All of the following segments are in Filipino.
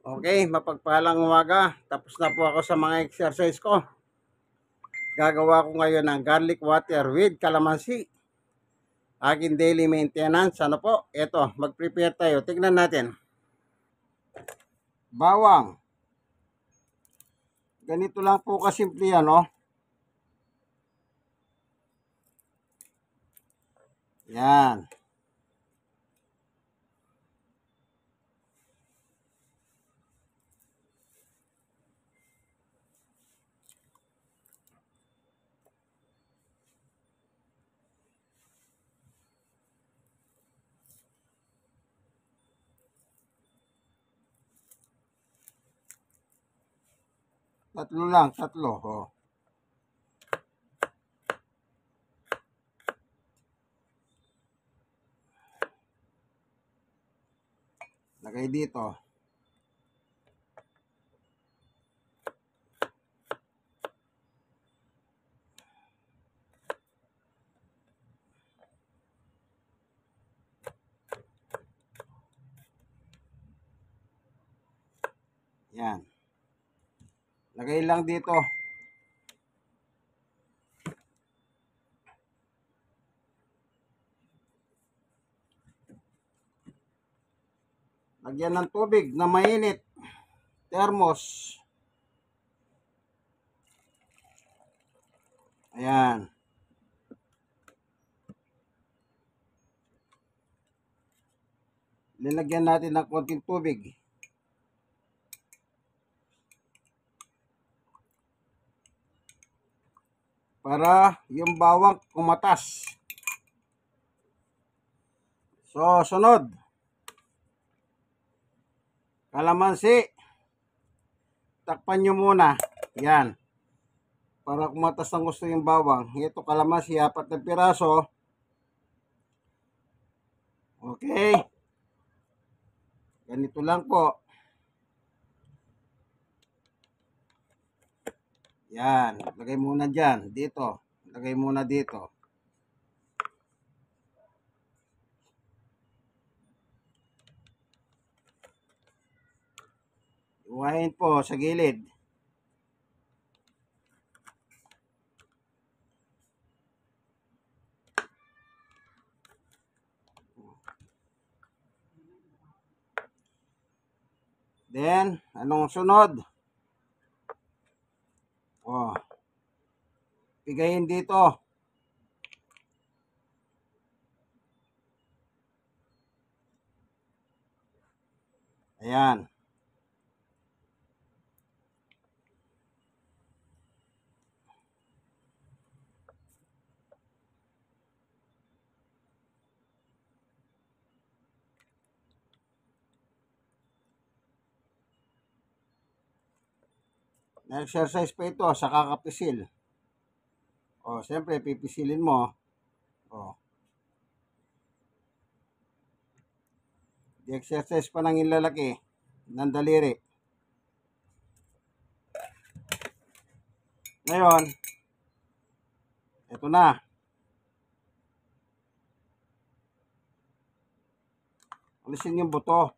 Okay, mapagpalang umaga. Tapos na po ako sa mga exercise ko. Gagawa ko ngayon ng garlic water with calamansi. Aking daily maintenance. Ano po? Ito, mag-prepare tayo. Tignan natin. Bawang. Ganito lang po kasimple yan, no? Yan. Tatlo lang, tatlo. Oh. Lagay dito. Yan. Lagay lang dito. Lagyan ng tubig na mainit. Thermos. Ayan. Nilagyan natin ng konting tubig. Para yung bawang kumatas. So, sunod. Kalamansi. Takpan nyo muna. Yan. Para kumatas ng gusto yung bawang. Ito kalamansi, 4 na piraso. Okay. Ganito lang po. Yan. Lagay muna dyan. Dito. Lagay muna dito. Iwain po sa gilid. Then, anong sunod? Oh. Pigayin dito. Ayan. Na-exercise pa ito sa kakapisil. Oh, siyempre pipisilin mo. Oh. Di-exercise pa ng ilalaki ng daliri. Ngayon, ito na. Alisin yung buto.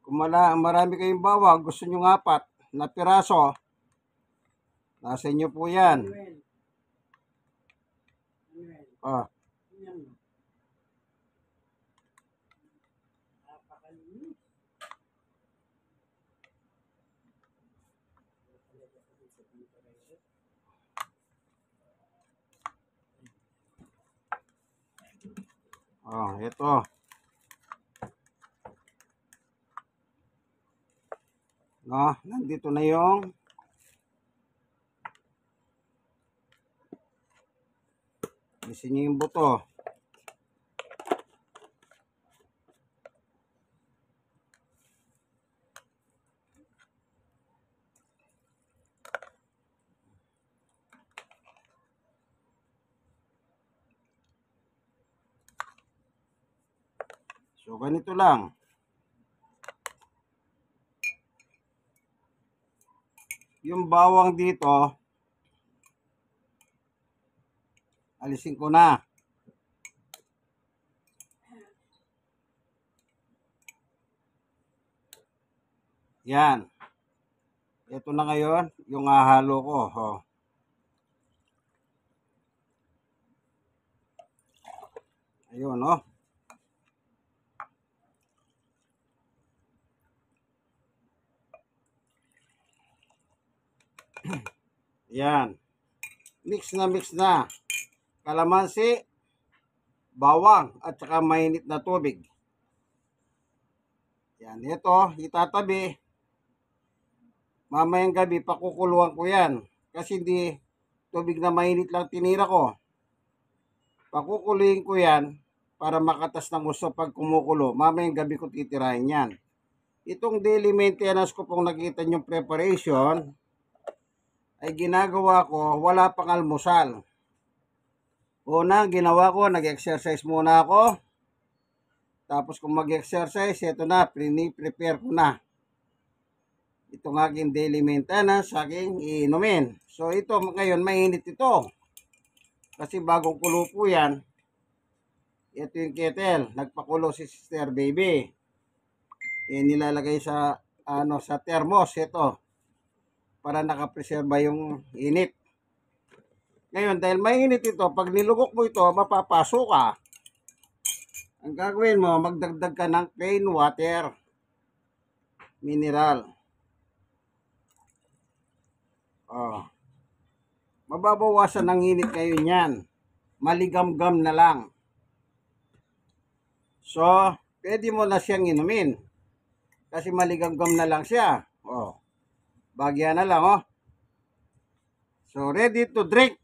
Kung marami kayong bawang, gusto nyo 4 na piraso, nasa inyo po yan. Oh. Oh, ito. No, nandito na yung alisin nyo yung buto. So, ganito lang. yung bawang dito, alisin ko na. Yan. Ito na ngayon, yung hahalo ko. Oh. Ayun, oh. Yan. Mix na. Kalamansi, bawang, at saka mainit na tubig. Yan, ito, itatabi. Mamayang gabi, pakukuluan ko yan. Kasi hindi tubig na mainit lang tinira ko. Pakukuluin ko yan para makatas ng gusto pag kumukulo. Mamayang gabi ko titirahin yan. Itong daily maintenance ko pong nakita yung preparation ay ginagawa ko wala pang almusal. Una, ginawa ko, nag-exercise muna ako. Tapos kung mag-exercise, ito na, prepare ko na. Itong aking daily maintenance, aking iinumin. So ito ngayon, mainit ito. Kasi bagong kulo po yan. Ito yung kettle. Nagpakulo si Sister Baby. Nilalagay sa, sa thermos ito. Para nakapreserba yung init. Ngayon, dahil mainit ito, pag nilugok mo ito, mapapasok ka. Ang gagawin mo, magdagdag ka ng plain water. Mineral. Oh. Mababawasan ng init ngayon yan. Maligamgam na lang. So, pwede mo na siyang inumin. Kasi maligamgam na lang siya. Oh. Bagya na lang, oh. So, ready to drink.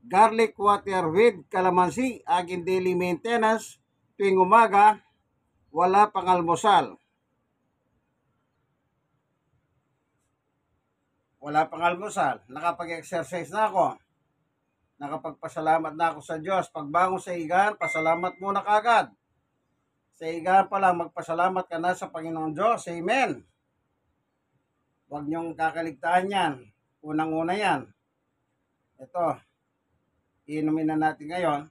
Garlic water with calamansi. Aking daily maintenance. Tuwing umaga, wala pang almusal. Wala pang almusal. Nakapag-exercise na ako. Nakapagpasalamat na ako sa Diyos. Pagbangon sa higaan, pasalamat muna kagad. Sa higaan pa lang, magpasalamat ka na sa Panginoong Diyos. Amen. Huwag niyong kakaligtaan yan. Unang-una yan. Ito. Inumin na natin ngayon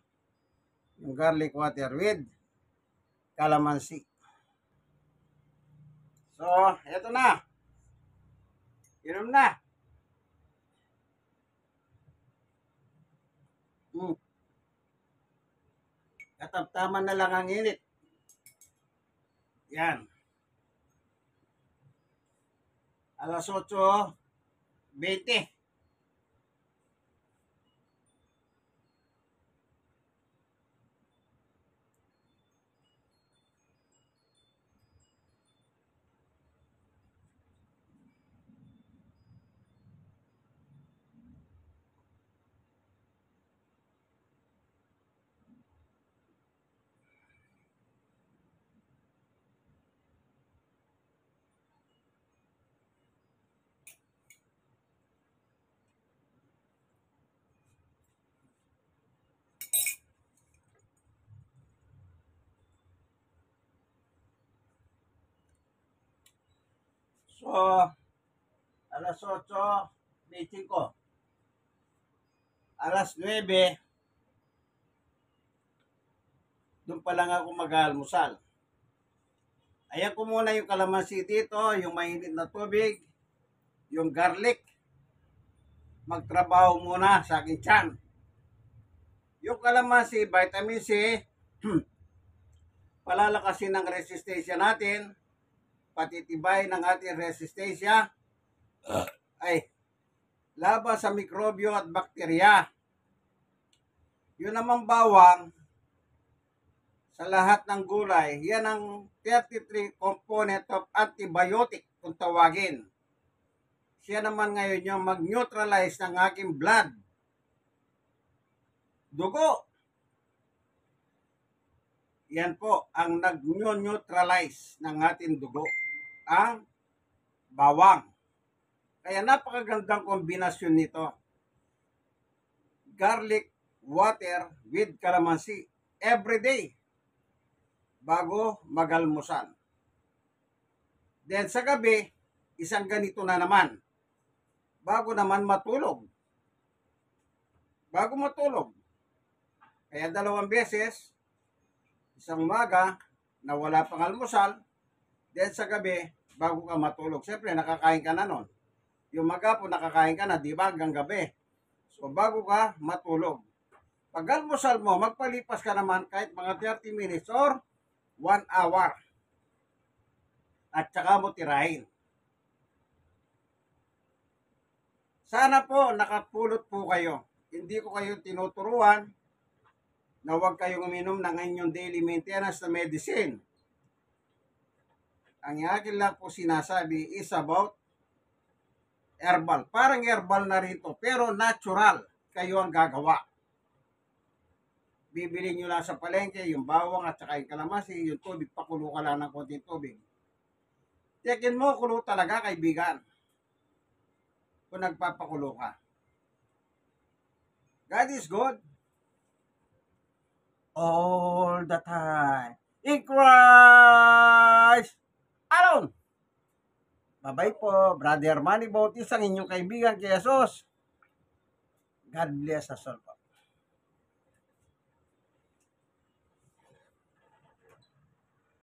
yung garlic water with calamansi. So, ito na. Inom na. Katamtaman na lang ang init. Yan. Alas 8:20. So, alas 8:25. Alas 9, doon pa lang ako mag-almusal. Ayan ko muna yung kalamansi dito, yung mainit na tubig, yung garlic. Magtrabaho muna sa aking tiyan. Yung kalamansi, vitamin C, palalakasin ng resistensya natin, patitibay ng ating resistensya, ay laban sa mikrobyo at bakterya. Yun namang bawang, sa lahat ng gulay, yan ang 33 component of antibiotic kung tawagin. Siya naman ngayon yung mag-neutralize ng aking blood. Dugo. Yan po ang nag-neutralize ng ating dugo. Ang bawang. Kaya napakagandang kombinasyon nito. Garlic water with calamansi every day bago magalmusan. Then sa gabi, isang ganito na naman. bago naman matulog. Bago matulog. Kaya 2 beses, isang umaga na wala pang almusal, then sa gabi, bago ka matulog. Siyempre, nakakain ka na nun. Yung maghapon, nakakain ka na, di ba, hanggang gabi. So, bago ka matulog. Pag almusal mo, magpalipas ka naman kahit mga 30 minutes or 1 hour. At saka mo tirahin. Sana po nakapulot po kayo. Hindi ko kayo tinuturuan na huwag kayong uminom ng inyong daily maintenance na medicine. Ang akin lang po sinasabi is about herbal. Parang herbal na rin to, pero natural kayo ang gagawa. Bibili nyo lang sa palengke yung bawang at saka yung kalamansi, yung tubig, pakulo ka lang ng konting tubig. Tiyakin mo, kulo talaga, kaibigan. Kung nagpapakulo ka. God is good all the time. In Christ alone. Bye-bye po, Brother Manny Bautis, ang inyong kaibigan kay Jesus. God bless us all po.